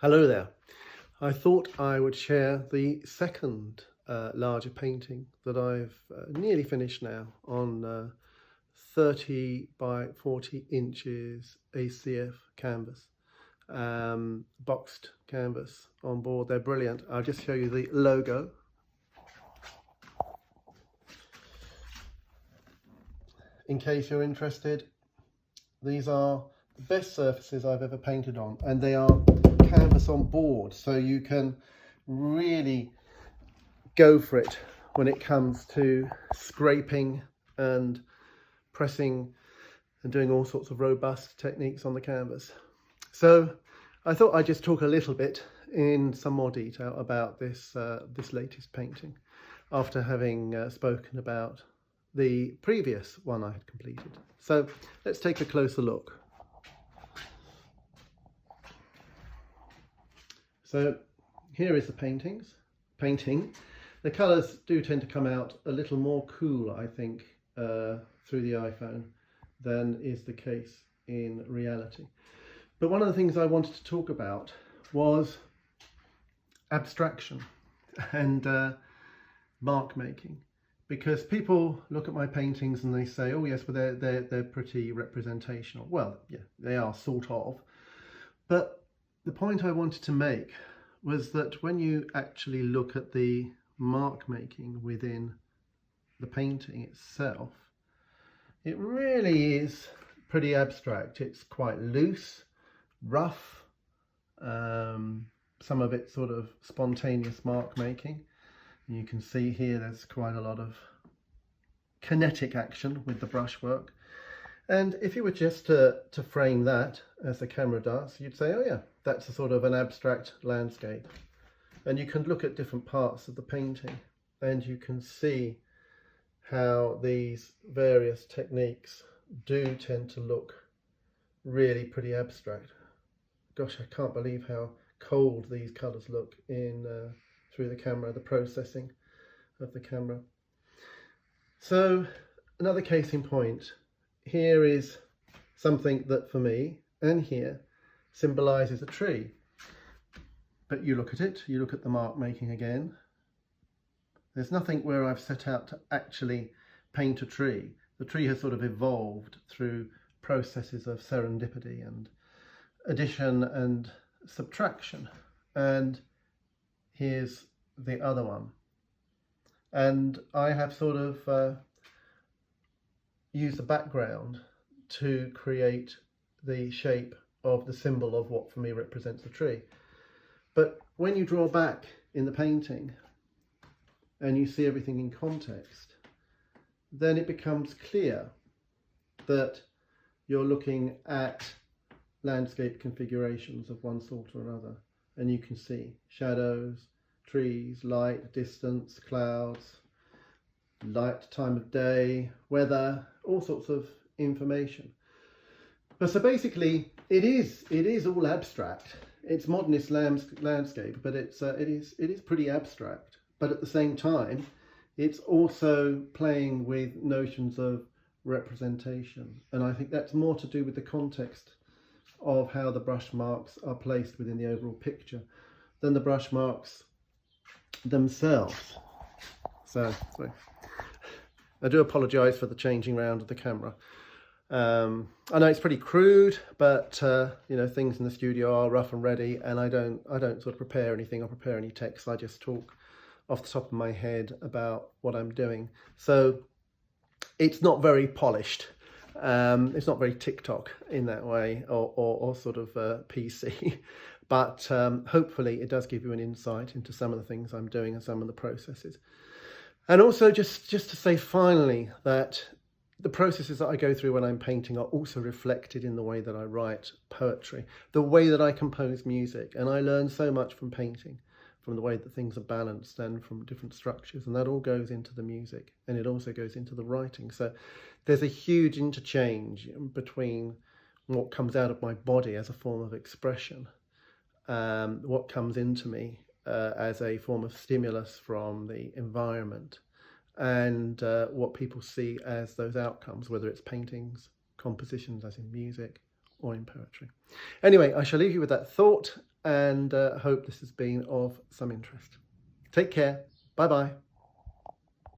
Hello there. I thought I would share the second larger painting that I've nearly finished now on 30 by 40 inches ACF canvas, boxed canvas on board. They're brilliant. I'll just show you the logo. In case you're interested, these are the best surfaces I've ever painted on, and they are canvas on board, so you can really go for it when it comes to scraping and pressing and doing all sorts of robust techniques on the canvas. So I thought I'd just talk a little bit in some more detail about this latest painting after having spoken about the previous one I had completed. So let's take a closer look. So here is the painting. The colours do tend to come out a little more cool, I think, through the iPhone than is the case in reality. But one of the things I wanted to talk about was abstraction and mark making, because people look at my paintings and they say, oh yes, but they're pretty representational. Well, yeah, they are sort of, but the point I wanted to make was that when you actually look at the mark making within the painting itself, it really is pretty abstract. It's quite loose, rough, some of it sort of spontaneous mark making. And you can see here there's quite a lot of kinetic action with the brushwork. And if you were just to frame that as the camera does, you'd say, oh yeah, that's a sort of an abstract landscape. And you can look at different parts of the painting and you can see how these various techniques do tend to look really pretty abstract. Gosh, I can't believe how cold these colours look in through the camera, the processing of the camera. So another case in point, here is something that for me and here symbolises a tree. But you look at it, you look at the mark making again. There's nothing where I've set out to actually paint a tree. The tree has sort of evolved through processes of serendipity and addition and subtraction. And here's the other one. And I have sort of used the background to create the shape of the symbol of what for me represents the tree. But when you draw back in the painting and you see everything in context, then it becomes clear that you're looking at landscape configurations of one sort or another, and you can see shadows, trees, light, distance, clouds, light, time of day, weather, all sorts of information. But so basically it is all abstract. It's modernist landscape, but it is pretty abstract. But at the same time, it's also playing with notions of representation, and I think that's more to do with the context of how the brush marks are placed within the overall picture than the brush marks themselves. So sorry. I do apologise for the changing round of the camera. I know it's pretty crude, but you know, things in the studio are rough and ready, and I don't sort of prepare anything or prepare any text. I just talk off the top of my head about what I'm doing. So it's not very polished. It's not very TikTok in that way, or sort of PC, but hopefully it does give you an insight into some of the things I'm doing and some of the processes. And also just to say finally that the processes that I go through when I'm painting are also reflected in the way that I write poetry, the way that I compose music. And I learn so much from painting, from the way that things are balanced and from different structures. And that all goes into the music, and it also goes into the writing. So there's a huge interchange between what comes out of my body as a form of expression, what comes into me as a form of stimulus from the environment, and what people see as those outcomes, whether it's paintings, compositions as in music, or in poetry. Anyway, I shall leave you with that thought, and hope this has been of some interest. Take care. Bye bye.